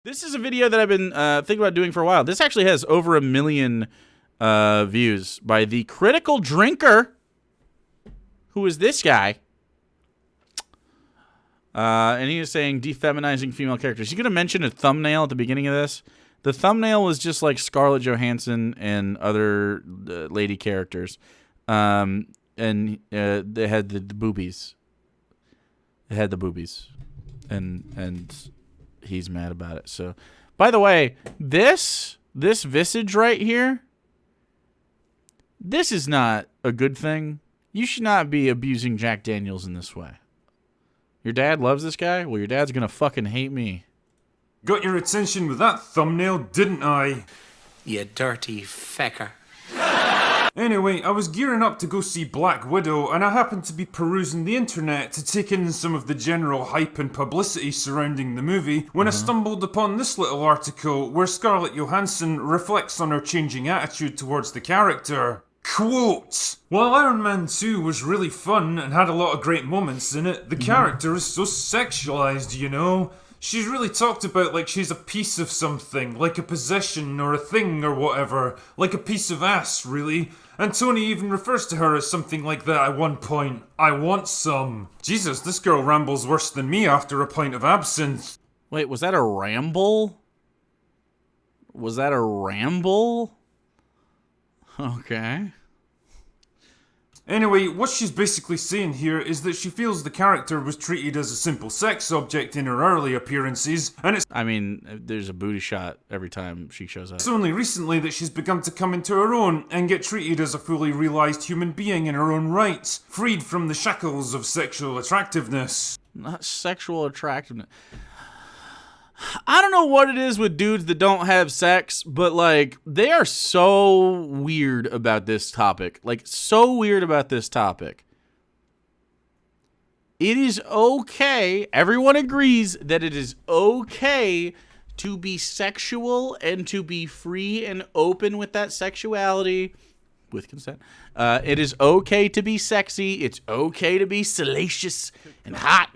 This is a video that I've been thinking about doing for a while. This actually has over 1 million views by the Critical Drinker. Who is this guy? And he is saying de-feminizing female characters. He's going to mention a thumbnail at the beginning of this. The thumbnail was just like Scarlett Johansson and other lady characters. And they had the boobies. They had the boobies. And he's mad about it. So, by the way, this visage right here, this is not a good thing. You should not be abusing Jack Daniels in this way. Your dad loves this guy? Well, your dad's gonna fucking hate me. Got your attention with that thumbnail, didn't I? You dirty fecker. Anyway, I was gearing up to go see Black Widow, and I happened to be perusing the internet to take in some of the general hype and publicity surrounding the movie, when I stumbled upon this little article where Scarlett Johansson reflects on her changing attitude towards the character. Quote, while Iron Man 2 was really fun and had a lot of great moments in it, the character is so sexualized, you know? She's really talked about like she's a piece of something, like a possession or a thing or whatever, like a piece of ass, really. And Tony even refers to her as something like that at one point. I want some. Jesus, this girl rambles worse than me after a pint of absinthe. Wait, was that a ramble? Was that a ramble? Okay. Anyway, what she's basically saying here is that she feels the character was treated as a simple sex object in her early appearances, and it's there's a booty shot every time she shows up. It's only recently that she's begun to come into her own and get treated as a fully realized human being in her own right, freed from the shackles of sexual attractiveness. Not sexual attractiveness. I don't know what it is with dudes that don't have sex, but, like, they are so weird about this topic. Like, so weird about this topic. It is okay. Everyone agrees that it is okay to be sexual and to be free and open with that sexuality. With consent. It is okay to be sexy. It's okay to be salacious and hot.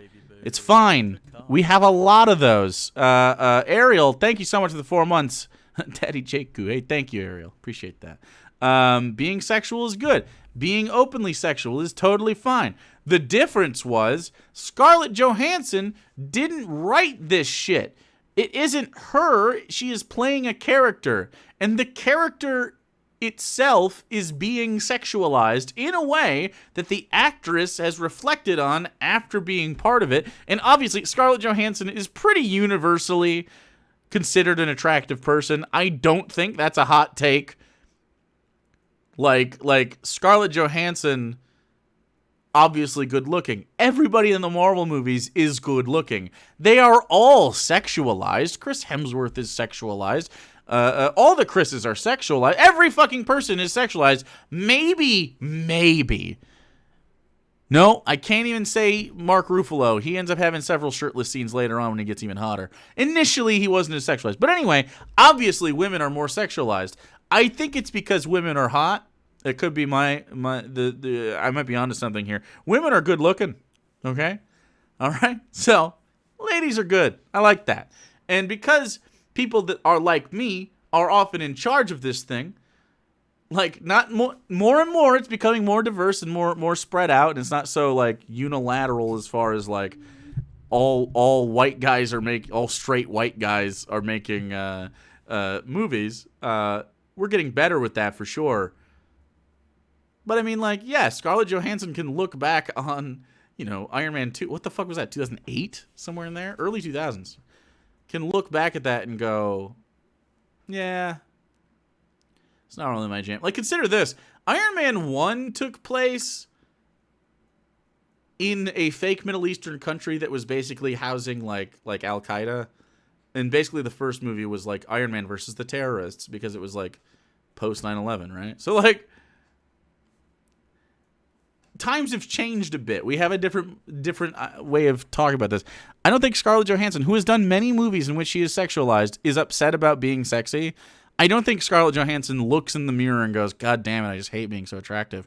It's fine. We have a lot of those. Ariel, thank you so much for the 4 months. Daddy Jaku. Hey, thank you, Ariel. Appreciate that. Being sexual is good. Being openly sexual is totally fine. The difference was Scarlett Johansson didn't write this shit. It isn't her. She is playing a character. And the character itself is being sexualized in a way that the actress has reflected on after being part of it. And obviously, Scarlett Johansson is pretty universally considered an attractive person. I don't think that's a hot take. Like Scarlett Johansson, obviously good looking. Everybody in the Marvel movies is good looking. They are all sexualized. Chris Hemsworth is sexualized. All the Chris's are sexualized. Every fucking person is sexualized. Maybe. No, I can't even say Mark Ruffalo. He ends up having several shirtless scenes later on when he gets even hotter. Initially, he wasn't as sexualized. But anyway, obviously, women are more sexualized. I think it's because women are hot. It could be I might be onto something here. Women are good looking. Okay? All right? So, ladies are good. I like that. And because people that are like me are often in charge of this thing, like not more and more, it's becoming more diverse and more spread out, and it's not so like unilateral as far as like all white guys are all straight white guys are making movies. We're getting better with that for sure. But I mean, like, yeah, Scarlett Johansson can look back on, Iron Man 2. What the fuck was that? 2008? Somewhere in there? Early 2000s. Can look back at that and go, yeah, it's not really my jam. Like, consider this. Iron Man 1 took place in a fake Middle Eastern country that was basically housing, like Al-Qaeda. And basically the first movie was, like, Iron Man versus the terrorists because it was, like, post 9/11, right? So, like, times have changed a bit. We have a different way of talking about this. I don't think Scarlett Johansson, who has done many movies in which she is sexualized, is upset about being sexy. I don't think Scarlett Johansson looks in the mirror and goes, God damn it, I just hate being so attractive.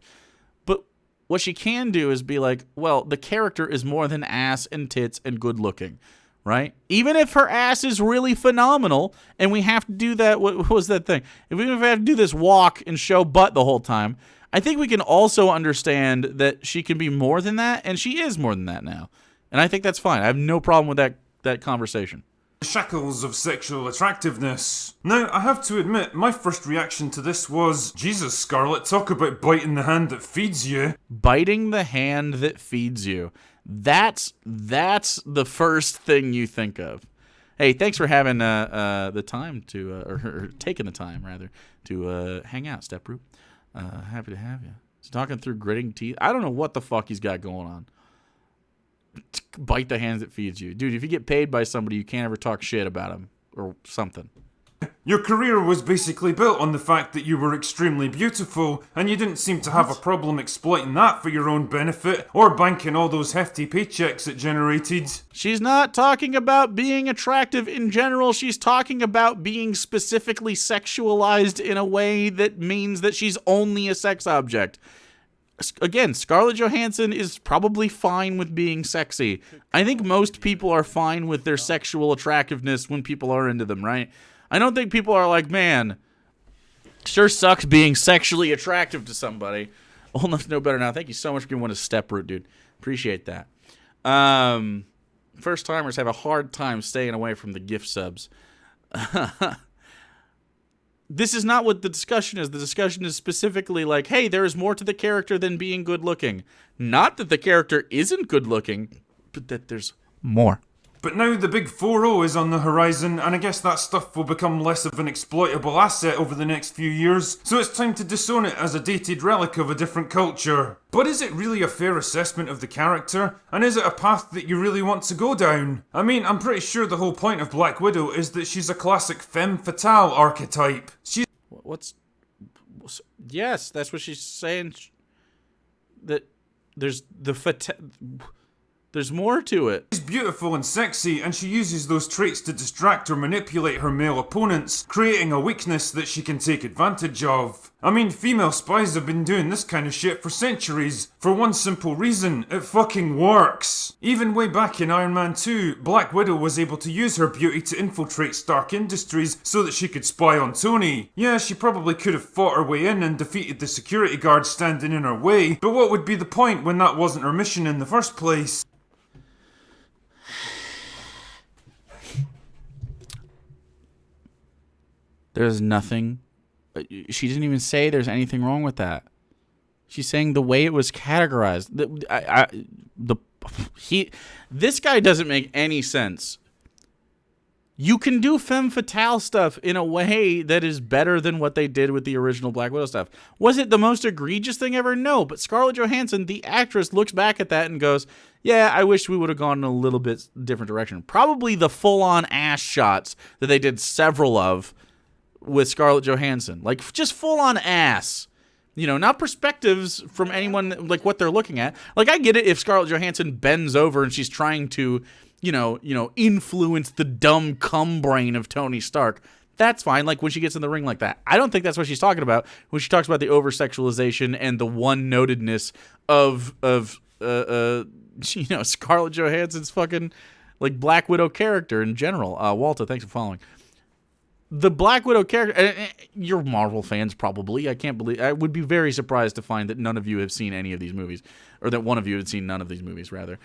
But what she can do is be like, well, the character is more than ass and tits and good looking. right? Even if her ass is really phenomenal and we have to do that, what was that thing? If we have to do this walk and show butt the whole time, I think we can also understand that she can be more than that, and she is more than that now. And I think that's fine. I have no problem with that conversation. Shackles of sexual attractiveness. Now, I have to admit, my first reaction to this was, Jesus, Scarlett, talk about biting the hand that feeds you. Biting the hand that feeds you. That's the first thing you think of. Hey, thanks for having the time to, or taking the time, rather, to hang out, Steproot. Happy to have you. He's talking through gritting teeth. I don't know what the fuck he's got going on. Bite the hands that feeds you. Dude, if you get paid by somebody, you can't ever talk shit about him or something. Your career was basically built on the fact that you were extremely beautiful, and you didn't seem to have a problem exploiting that for your own benefit, or banking all those hefty paychecks it generated. She's not talking about being attractive in general. She's talking about being specifically sexualized in a way that means that she's only a sex object. Again, Scarlett Johansson is probably fine with being sexy. I think most people are fine with their sexual attractiveness when people are into them, right? I don't think people are like, man, sure sucks being sexually attractive to somebody. Old enough to know better now. Thank you so much for giving one a Steproot, dude. Appreciate that. First timers have a hard time staying away from the gift subs. This is not what the discussion is. The discussion is specifically like, hey, there is more to the character than being good looking. Not that the character isn't good looking, but that there's more. But now the big 4-0 is on the horizon, and I guess that stuff will become less of an exploitable asset over the next few years, so it's time to disown it as a dated relic of a different culture. But is it really a fair assessment of the character? And is it a path that you really want to go down? I mean, I'm pretty sure the whole point of Black Widow is that she's a classic femme fatale archetype. Yes, that's what she's saying. That there's more to it. She's beautiful and sexy, and she uses those traits to distract or manipulate her male opponents, creating a weakness that she can take advantage of. I mean, female spies have been doing this kind of shit for centuries, for one simple reason: it fucking works. Even way back in Iron Man 2, Black Widow was able to use her beauty to infiltrate Stark Industries so that she could spy on Tony. Yeah, she probably could have fought her way in and defeated the security guards standing in her way, but what would be the point when that wasn't her mission in the first place? There's nothing. She didn't even say there's anything wrong with that. She's saying the way it was categorized. This guy doesn't make any sense. You can do femme fatale stuff in a way that is better than what they did with the original Black Widow stuff. Was it the most egregious thing ever? No, but Scarlett Johansson, the actress, looks back at that and goes, yeah, I wish we would have gone in a little bit different direction. Probably the full-on ass shots that they did several of with Scarlett Johansson. Like, just full-on ass. You know, not perspectives from anyone, like, what they're looking at. Like, I get it if Scarlett Johansson bends over and she's trying to, you know, influence the dumb cum brain of Tony Stark. That's fine, like, when she gets in the ring like that. I don't think that's what she's talking about when she talks about the over-sexualization and the one-notedness of Scarlett Johansson's fucking, like, Black Widow character in general. Walter, thanks for following. The Black Widow character, you're Marvel fans probably. I would be very surprised to find that none of you have seen any of these movies, or that one of you had seen none of these movies, rather.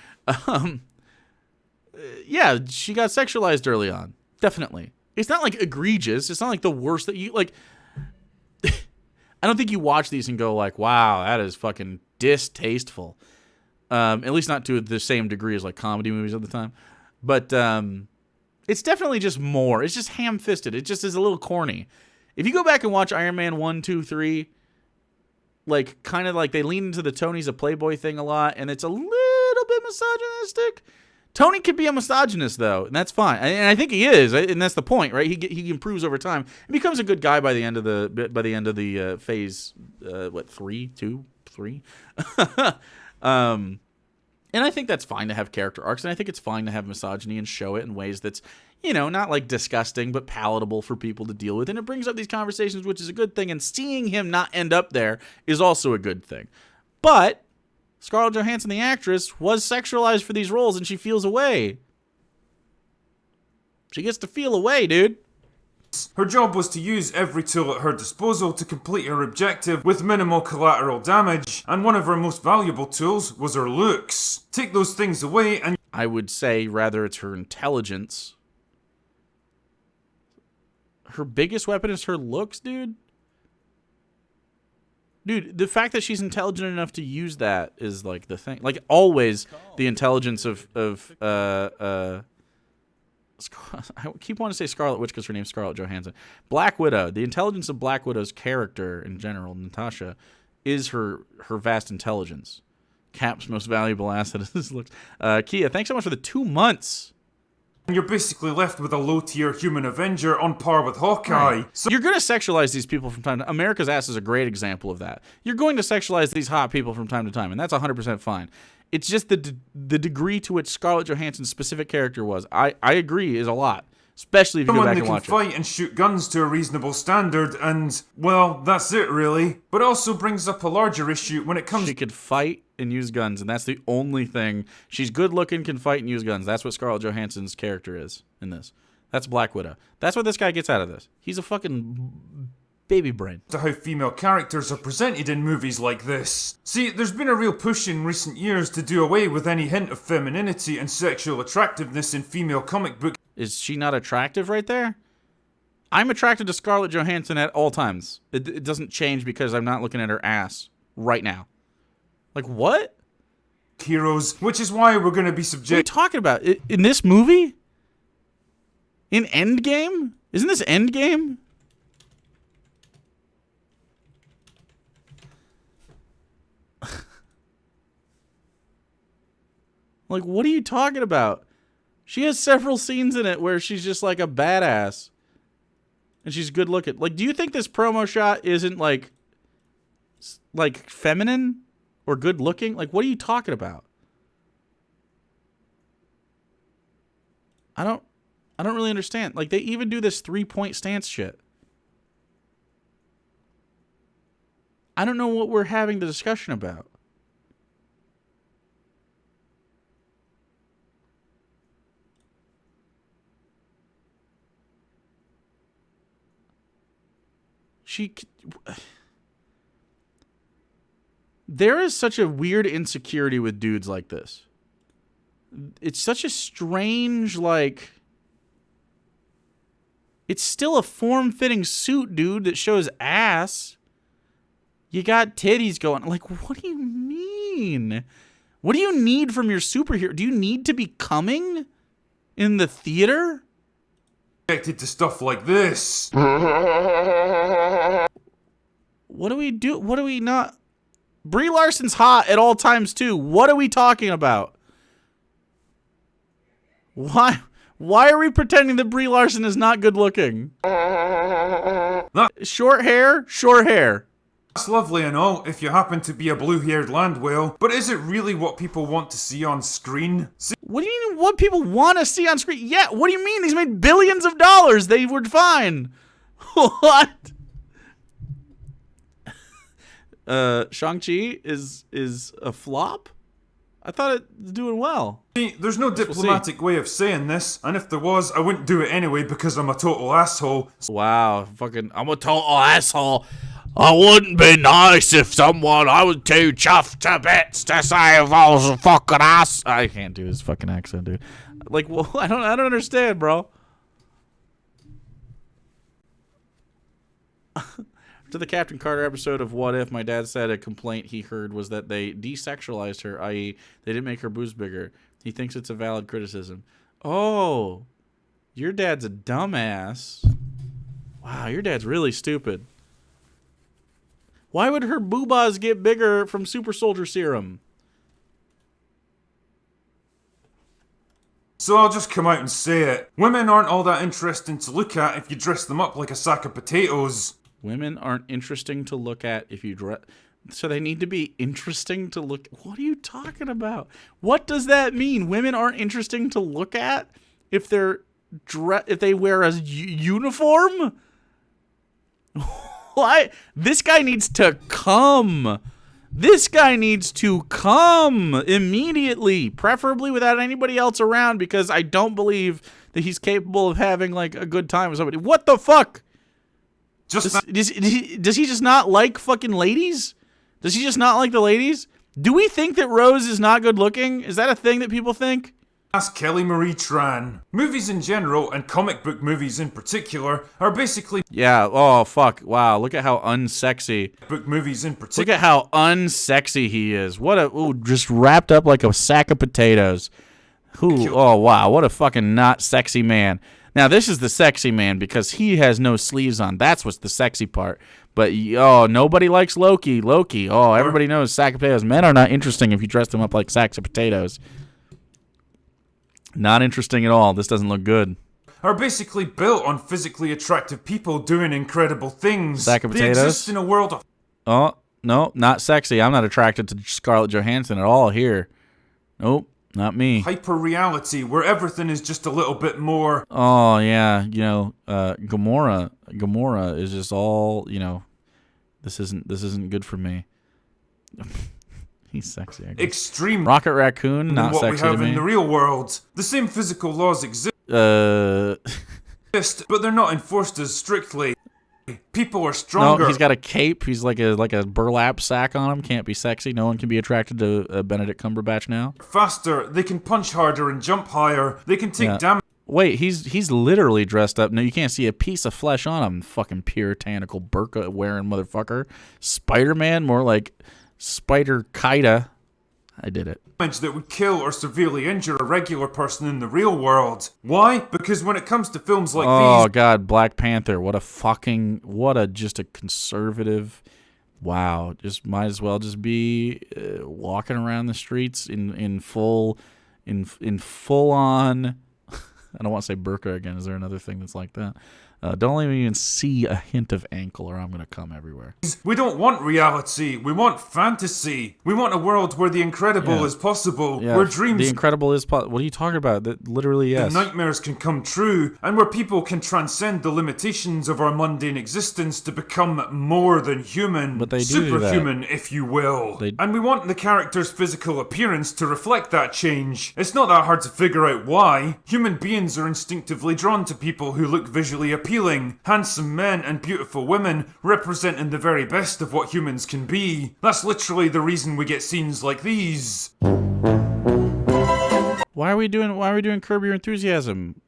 Yeah, she got sexualized early on. Definitely. It's not like egregious. It's not like the worst that you, like, I don't think you watch these and go like, wow, that is fucking distasteful. At least not to the same degree as like comedy movies at the time. But, it's definitely just more. It's just ham-fisted. It just is a little corny. If you go back and watch Iron Man 1, 2, 3, like, kind of like they lean into the Tony's a Playboy thing a lot, and it's a little bit misogynistic. Tony could be a misogynist, though, and that's fine. And I think he is, and that's the point, right? He improves over time and becomes a good guy by the end of the phase, 3? And I think that's fine to have character arcs, and I think it's fine to have misogyny and show it in ways that's, you know, not like disgusting, but palatable for people to deal with. And it brings up these conversations, which is a good thing, and seeing him not end up there is also a good thing. But Scarlett Johansson, the actress, was sexualized for these roles, and she feels away. She gets to feel away, dude. Her job was to use every tool at her disposal to complete her objective with minimal collateral damage, and one of her most valuable tools was her looks. Take those things away and I would say rather it's her intelligence. Her biggest weapon is her looks, dude. Dude, the fact that she's intelligent enough to use that is like the thing. Like always, the intelligence of I keep wanting to say Scarlet Witch because her name's Scarlett Johansson. Black Widow. The intelligence of Black Widow's character in general, Natasha, is her vast intelligence. Cap's most valuable asset is his looks. Kia, thanks so much for the 2 months. you're basically left with a low-tier human Avenger on par with Hawkeye. Right. So You're going to sexualize these people from time to time. America's Ass is a great example of that. You're going to sexualize these hot people from time to time, and that's 100% fine. It's just the degree to which Scarlett Johansson's specific character was. I agree is a lot, especially if you go back and watch someone that can fight and shoot guns to a reasonable standard, and, well, that's it really. But it also brings up a larger issue when it comes She could fight and use guns, and that's the only thing. She's good looking, can fight and use guns. That's what Scarlett Johansson's character is in this. That's Black Widow. That's what this guy gets out of this. He's a fucking baby brain. to how female characters are presented in movies like this. See, there's been a real push in recent years to do away with any hint of femininity and sexual attractiveness in female comic book Is she not attractive right there? I'm attracted to Scarlett Johansson at all times. It doesn't change because I'm not looking at her ass right now. Like, what? heroes, which is why we're going to be What are you subject talking about? In this movie? In Endgame? Isn't this Endgame? Like, what are you talking about? She has several scenes in it where she's just like a badass. And she's good looking. Like, do you think this promo shot isn't like feminine or good looking? Like, what are you talking about? I don't really understand. Like, they even do this 3-point stance shit. I don't know what we're having the discussion about. There is such a weird insecurity with dudes like this. It's such a strange, like... It's still a form-fitting suit, dude, that shows ass. You got titties going. Like, what do you mean? What do you need from your superhero? Do you need to be coming in the theater? to stuff like this. What do we do? What do we not... Brie Larson's hot at all times, too. What are we talking about? Why are we pretending that Brie Larson is not good looking? Short hair? Short hair. That's lovely and all if you happen to be a blue-haired land whale, but is it really what people want to see on screen? See, What do you mean what people want to see on screen? Yeah, what do you mean? These made billions of dollars. They were fine. What? Shang-Chi is a flop? I thought it was doing well. there's no diplomatic way of saying this, and if there was, I wouldn't do it anyway because I'm a total asshole. Wow, fucking, I'm a total asshole. I wouldn't be nice if I was too chuffed to bits to say if I was a fucking ass. I can't do his fucking accent, dude. Like, well, I don't understand, bro. To the Captain Carter episode of What If, my dad said a complaint he heard was that they desexualized her, i.e., they didn't make her boobs bigger. He thinks it's a valid criticism. Oh, your dad's a dumbass. Wow, your dad's really stupid. Why would her boobas get bigger from super soldier serum? So I'll just come out and say it. Women aren't all that interesting to look at if you dress them up like a sack of potatoes. Women aren't interesting to look at if you dress... So they need to be interesting to look... What are you talking about? What does that mean? Women aren't interesting to look at if if they wear a uniform? Why? This guy needs to come. This guy needs to come immediately, preferably without anybody else around, because I don't believe that he's capable of having like a good time with somebody. What the fuck? Does he just not like fucking ladies? Does he just not like the ladies? Do we think that Rose is not good looking? Is that a thing that people think? Ask Kelly Marie Tran. Movies in general, and comic book movies in particular, are basically... Yeah, oh fuck, wow, look at how unsexy. Book movies in Look particular... at how unsexy he is. What a, ooh, just wrapped up like a sack of potatoes. Ooh, oh wow, what a fucking not sexy man. Now this is the sexy man because he has no sleeves on. That's what's the sexy part. But, oh, nobody likes Loki. Oh, everybody knows sack of potatoes. Men are not interesting if you dress them up like sacks of potatoes. Not interesting at all. This doesn't look good. Are basically built on physically attractive people doing incredible things. Sack of potatoes? They exist in a world of... Oh, no, not sexy. I'm not attracted to Scarlett Johansson at all here. Nope, not me. Hyper-reality, where everything is just a little bit more... Oh, yeah, you know, Gamora is just all, you know, this isn't good for me. He's sexy, I guess. Extreme. Rocket Raccoon, not what sexy we have to me. in the real world. The same physical laws exist, but they're not enforced as strictly. People are stronger. No, he's got a cape. He's like a burlap sack on him. Can't be sexy. No one can be attracted to Benedict Cumberbatch now. Faster. They can punch harder and jump higher. They can take damage. Wait, he's literally dressed up. No, you can't see a piece of flesh on him. Fucking puritanical burqa wearing motherfucker. Spider-Man, more like Spider-Kida. I did it. That would kill or severely injure a regular person in the real world. Why? Because when it comes to films like these... Oh, God, Black Panther. Just a conservative... Wow, just might as well just be walking around the streets in full on... I don't want to say burqa again. Is there another thing that's like that? Don't let me even see a hint of ankle or I'm going to come everywhere. We don't want reality. We want fantasy. We want a world where the incredible is possible. Yeah, where dreams... The incredible is possible. What are you talking about? That literally, yes. Nightmares can come true, and where people can transcend the limitations of our mundane existence to become more than human. But they do superhuman, if you will. And we want the character's physical appearance to reflect that change. It's not that hard to figure out why. Human beings are instinctively drawn to people who look visually appealing. Handsome men and beautiful women representing the very best of what humans can be. That's literally the reason we get scenes like these. Why are we doing Curb Your Enthusiasm?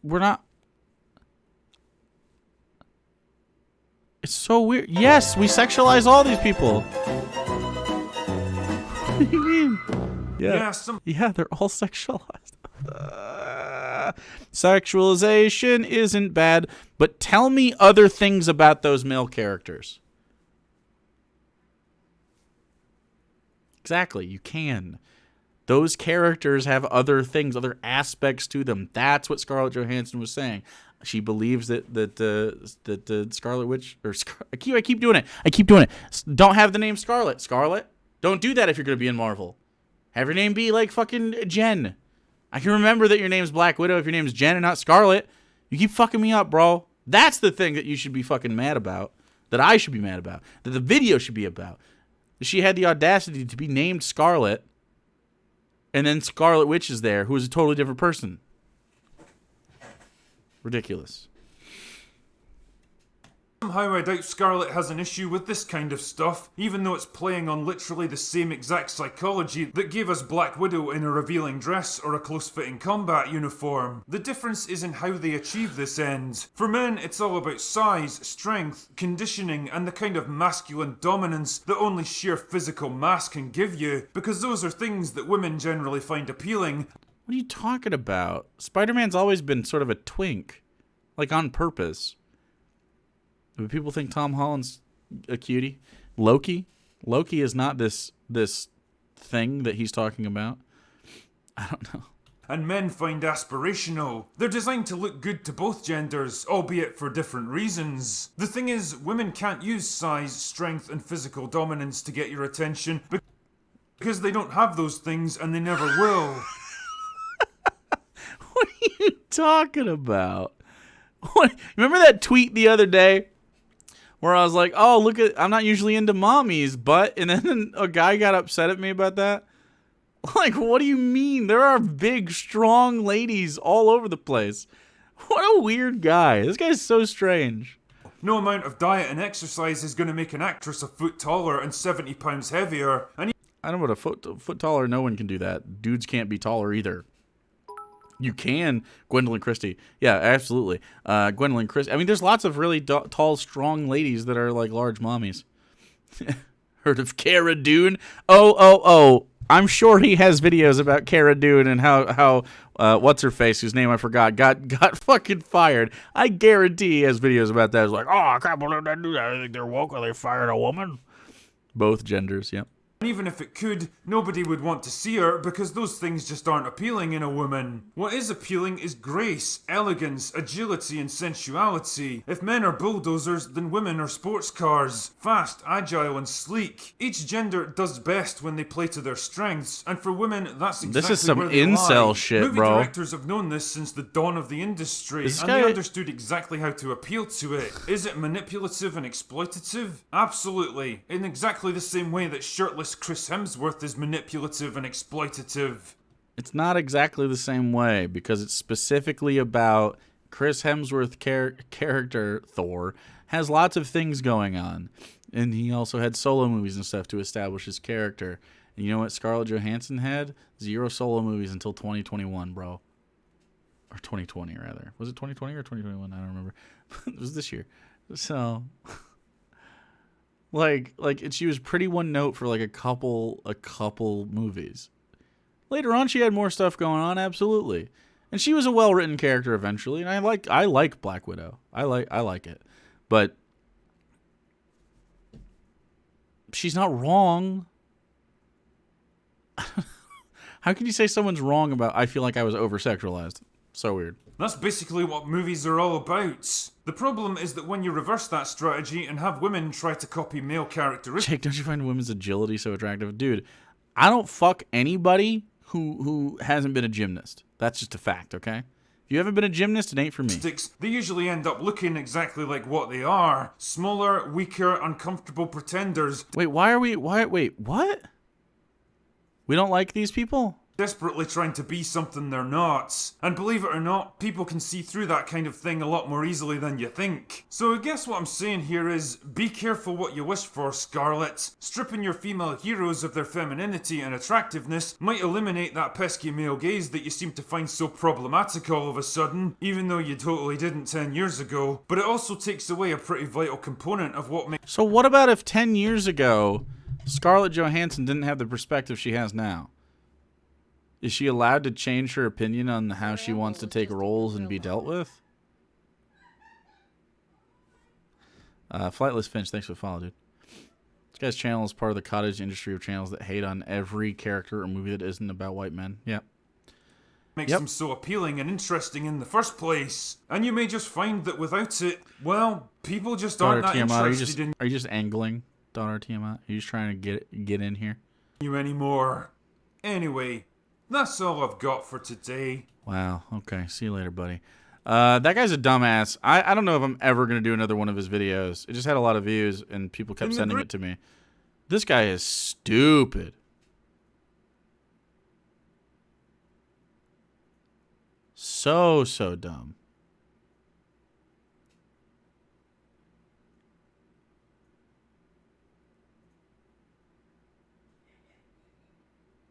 We're not. It's so weird. Yes, we sexualize all these people. What do you mean? Yeah, they're all sexualized. Sexualization isn't bad, but tell me other things about those male characters. Exactly, you can. Those characters have other things, other aspects to them. That's what Scarlett Johansson was saying. She believes that the Scarlet Witch, or I keep doing it. Don't have the name Scarlet. Scarlet, don't do that if you're going to be in Marvel. Have your name be like fucking Jen. I can remember that your name's Black Widow if your name's Jen and not Scarlet. You keep fucking me up, bro. That's the thing that you should be fucking mad about. That I should be mad about. That the video should be about. She had the audacity to be named Scarlet, and then Scarlet Witch is there, who is a totally different person. Ridiculous. Somehow I doubt Scarlet has an issue with this kind of stuff, even though it's playing on literally the same exact psychology that gave us Black Widow in a revealing dress or a close-fitting combat uniform. The difference is in how they achieve this end. For men, it's all about size, strength, conditioning, and the kind of masculine dominance that only sheer physical mass can give you, because those are things that women generally find appealing. What are you talking about? Spider-Man's always been sort of a twink. Like, on purpose. People think Tom Holland's a cutie. Loki is not this thing that he's talking about. I don't know. And men find aspirational. They're designed to look good to both genders, albeit for different reasons. The thing is, women can't use size, strength, and physical dominance to get your attention because they don't have those things and they never will. What are you talking about? Remember that tweet the other day? where I was like, oh, look at, I'm not usually into mommies, but, and then a guy got upset at me about that. Like, what do you mean? There are big, strong ladies all over the place. What a weird guy. This guy's so strange. No amount of diet and exercise is going to make an actress a foot taller and 70 pounds heavier. And I don't know, but a foot taller, no one can do that. Dudes can't be taller either. You can, Gwendolyn Christie. Yeah, absolutely. Gwendolyn Christie. I mean, there's lots of really tall, strong ladies that are like large mommies. Heard of Cara Dune? Oh. I'm sure he has videos about Cara Dune and how what's her face, whose name I forgot, got fucking fired. I guarantee he has videos about that. It's like, oh, I can't believe they do that. I think they're woke or they fired a woman. Both genders, yep. even if it could, nobody would want to see her because those things just aren't appealing in a woman. What is appealing is grace, elegance, agility, and sensuality. If men are bulldozers, then women are sports cars. Fast, agile, and sleek. Each gender does best when they play to their strengths, and for women, that's exactly This is some where they incel lie. shit, Movie bro. directors have known this since the dawn of the industry, This and guy- they understood exactly how to appeal to it. Is it manipulative and exploitative? Absolutely. In exactly the same way that shirtless Chris Hemsworth is manipulative and exploitative. It's not exactly the same way because it's specifically about Chris Hemsworth character Thor has lots of things going on, and he also had solo movies and stuff to establish his character. And you know what Scarlett Johansson had? 0 solo movies until 2021, bro. Or 2020 rather. Was it 2020 or 2021? I don't remember. It was this year. So like she was pretty one note for like a couple movies. Later on she had more stuff going on, absolutely. And she was a well-written character eventually, and I like Black Widow. I like it. But she's not wrong. How can you say someone's wrong about I feel like I was over-sexualized? So weird. That's basically what movies are all about. The problem is that when you reverse that strategy and have women try to copy male characteristics... Jake, don't you find women's agility so attractive? Dude, I don't fuck anybody who hasn't been a gymnast. That's just a fact, okay? If you haven't been a gymnast, it ain't for me. They usually end up looking exactly like what they are. Smaller, weaker, uncomfortable pretenders. Wait, wait, what? We don't like these people? Desperately trying to be something they're not. And believe it or not, people can see through that kind of thing a lot more easily than you think. So I guess what I'm saying here is, be careful what you wish for, Scarlett. Stripping your female heroes of their femininity and attractiveness might eliminate that pesky male gaze that you seem to find so problematic all of a sudden, even though you totally didn't 10 years ago. But it also takes away a pretty vital component of what makes... So what about if 10 years ago, Scarlett Johansson didn't have the perspective she has now? Is she allowed to change her opinion on how she wants to take roles and be dealt with? Flightless Finch, thanks for the follow, dude. This guy's channel is part of the cottage industry of channels that hate on every character or movie that isn't about white men. Yep. Makes them so appealing and interesting in the first place. And you may just find that without it, well, people just aren't that interested in Are you just angling, daughter Tiamat? Are you just trying to get in here? You anymore. Anyway, that's all I've got for today. Wow. Okay. See you later, buddy. That guy's a dumbass. I don't know if I'm ever going to do another one of his videos. It just had a lot of views, and people kept sending it to me. This guy is stupid. So dumb.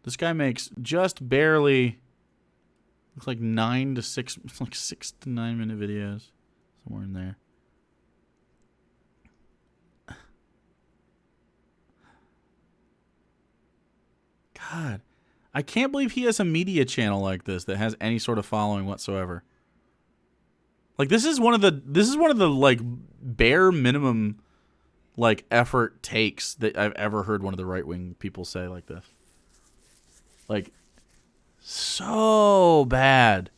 This guy makes just barely, looks like 6 to 9 minute videos, somewhere in there. God, I can't believe he has a media channel like this that has any sort of following whatsoever. Like this is one of the like bare minimum like effort takes that I've ever heard one of the right-wing people say like this. Like, so bad.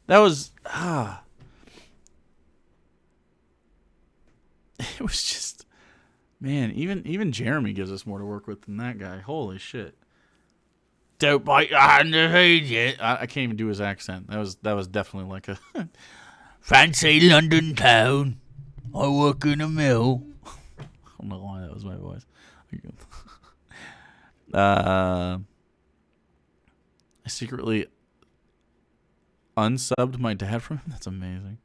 That was, It was just, man, even Jeremy gives us more to work with than that guy. Holy shit. Don't bite your hand to feed it. I can't even do his accent. That was definitely like a fancy London town. I work in a mill. I don't know why that was my voice. I secretly unsubbed my dad from him. That's amazing.